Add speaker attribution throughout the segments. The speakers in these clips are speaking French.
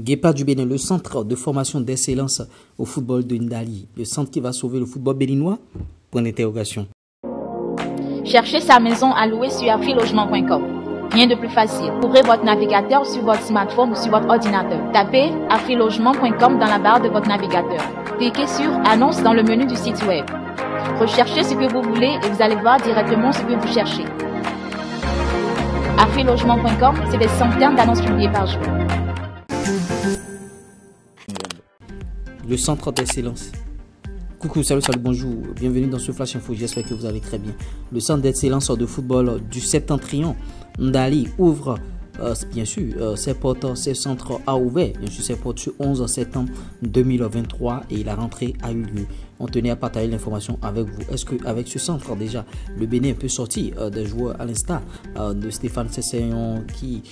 Speaker 1: Guépa du Bénin, le centre de formation d'excellence au football de Ndali, le centre qui va sauver le football béninois? Point d'interrogation.
Speaker 2: Cherchez sa maison à louer sur afrilogement.com. Rien de plus facile. Ouvrez votre navigateur sur votre smartphone ou sur votre ordinateur. Tapez afrilogement.com dans la barre de votre navigateur. Cliquez sur Annonce dans le menu du site web. Recherchez ce que vous voulez et vous allez voir directement ce que vous cherchez. Afrilogement.com, c'est des centaines d'annonces publiées par jour.
Speaker 1: Le centre d'excellence. Coucou, salut, bonjour. Bienvenue dans ce Flash Info. J'espère que vous allez très bien. Le centre d'excellence de football du Septentrion, Ndali, ouvre bien sûr ses portes, ses centres a ouvert bien sûr ses portes sur 11 septembre 2023 et la rentrée a eu lieu. On tenait à partager l'information avec vous. Est-ce qu'avec ce centre déjà le Bénin peut sortir des joueurs à l'instar de Stéphane Cesseyon qui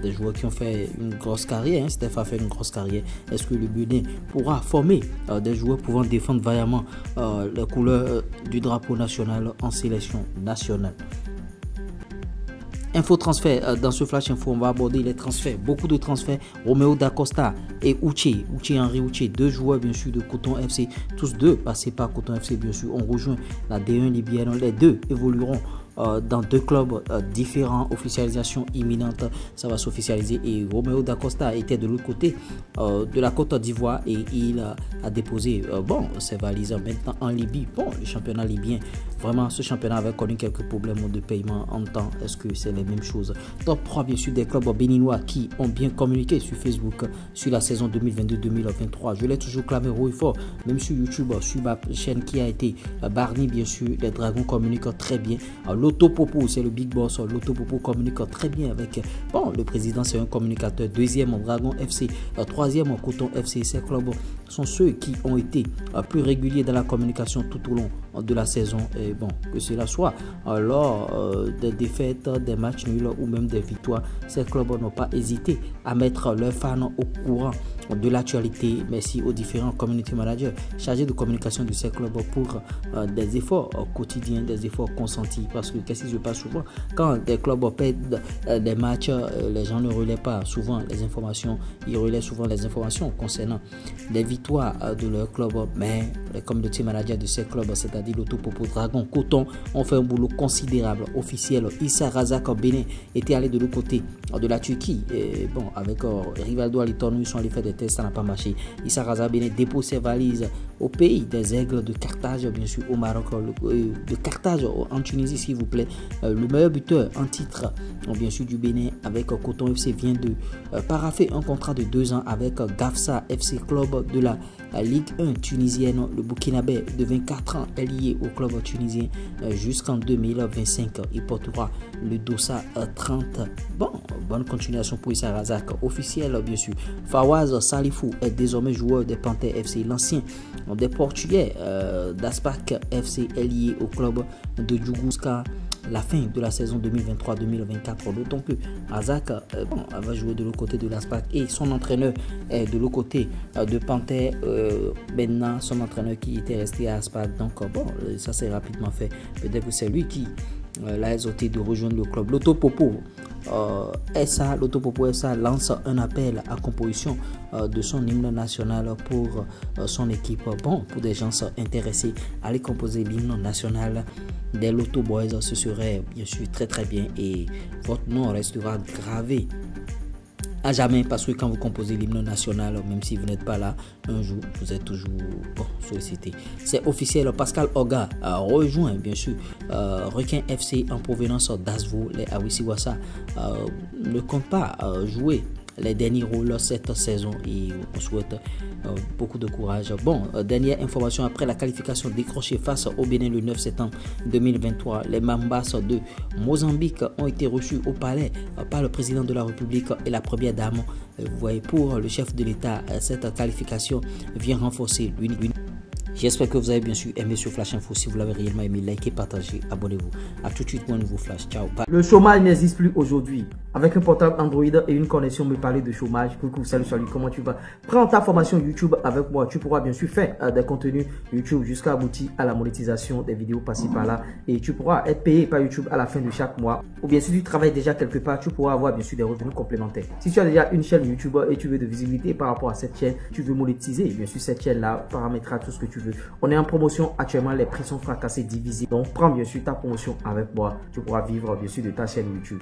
Speaker 1: des joueurs qui ont fait une grosse carrière, Stéphane a fait une grosse carrière. Est-ce que le Bénin pourra former des joueurs pouvant défendre vaillamment les couleurs du drapeau national en sélection nationale? Info transfert, dans ce flash info on va aborder les transferts, beaucoup de transferts. Romeo Dacosta et Henri Uche, deux joueurs bien sûr de Coton FC, tous deux passés par Coton FC bien sûr, ont rejoint la D1 libyenne. Les deux évolueront dans deux clubs différents, officialisation imminente, ça va s'officialiser. Et Romeo Dacosta était de l'autre côté de la Côte d'Ivoire et il a déposé ses valises maintenant en Libye. Le championnat libyen, vraiment ce championnat avait connu quelques problèmes de paiement en temps. Est-ce que c'est les mêmes choses? Top 3 bien sûr des clubs béninois qui ont bien communiqué sur Facebook sur la saison 2022-2023. Je l'ai toujours clamé haut et fort, même sur YouTube, sur ma chaîne qui a été barnie bien sûr. Les Dragons communiquent très bien. L'Auto Popo, c'est le big boss. L'Auto Popo communique très bien avec le président, c'est un communicateur. Deuxième, Dragon FC. Troisième, Coton FC. Ces clubs sont ceux qui ont été plus réguliers dans la communication tout au long de la saison. Et que cela soit lors des défaites, des matchs nuls ou même des victoires, ces clubs n'ont pas hésité à mettre leurs fans au courant de l'actualité. Merci aux différents community managers chargés de communication de ces clubs pour des efforts quotidiens, des efforts consentis. Parce que qu'est-ce qui se passe souvent quand des clubs perdent des matchs, les gens ne relaient pas souvent les informations. Ils relaient souvent les informations concernant les victoires de leur club, mais les community managers de ces clubs, c'est-à-dire l'Auto Popo, Dragon, Coton, ont fait un boulot considérable, officiel. Issa Razak Bénin était allé de l'autre côté de la Turquie et avec Rivaldo Alitorno, ils sont allés faire des tests, ça n'a pas marché. Issa Razak Bénin dépose ses valises au pays des Aigles de Carthage, bien sûr au Maroc, de Carthage en Tunisie s'il vous plaît. Le meilleur buteur en titre bien sûr du Bénin avec Coton FC vient de paraffer un contrat de 2 ans avec Gafsa FC, club de la Ligue 1 tunisienne. Le Burkinabé de 24 ans est lié au club tunisien jusqu'en 2025. Il portera le Dossa 30. Bonne continuation pour Issa Razak. Officiel bien sûr. Fawaz Salifou est désormais joueur des Panthères FC. L'ancien des Portugais d'Aspac FC est lié au club de Djougouska la fin de la saison 2023-2024, d'autant que Razak va jouer de l'autre côté de l'Aspac et son entraîneur est de l'autre côté de Panthère. Maintenant son entraîneur qui était resté à Aspac, donc ça s'est rapidement fait. Peut-être que c'est lui qui l'a exhorté de rejoindre le club. L'Auto Popo SA lance un appel à composition de son hymne national pour son équipe. Pour des gens intéressés à aller composer l'hymne national des Lotto Boys, ce serait bien sûr très très bien et votre nom restera gravé à jamais, parce que quand vous composez l'hymne national, même si vous n'êtes pas là un jour, vous êtes toujours sollicité. C'est officiel, Pascal Oga rejoint bien sûr Requin FC en provenance d'Asvo. Les Awisiwasa ne comptent pas jouer les derniers rôles cette saison et on souhaite beaucoup de courage. Dernière information, après la qualification décrochée face au Bénin le 9 septembre 2023, les Mambas de Mozambique ont été reçus au palais par le président de la République et la première dame. Vous voyez, pour le chef de l'État, cette qualification vient renforcer J'espère que vous avez bien sûr aimé ce Flash Info. Si vous l'avez réellement aimé, likez, partagez, abonnez-vous. À tout de suite pour un nouveau Flash. Ciao. Bye.
Speaker 3: Le chômage n'existe plus aujourd'hui. Avec un portable Android et une connexion, me parler de chômage. Coucou, salut, comment tu vas? Prends ta formation YouTube avec moi. Tu pourras bien sûr faire des contenus YouTube jusqu'à aboutir à la monétisation des vidéos par-ci par-là. Et tu pourras être payé par YouTube à la fin de chaque mois. Ou bien si tu travailles déjà quelque part, tu pourras avoir bien sûr des revenus complémentaires. Si tu as déjà une chaîne YouTube et tu veux de visibilité par rapport à cette chaîne, tu veux monétiser, bien sûr cette chaîne-là paramétrera tout ce que tu veux. On est en promotion actuellement, les prix sont fracassés, divisés. Donc prends bien sûr ta promotion avec moi. Tu pourras vivre bien sûr de ta chaîne YouTube.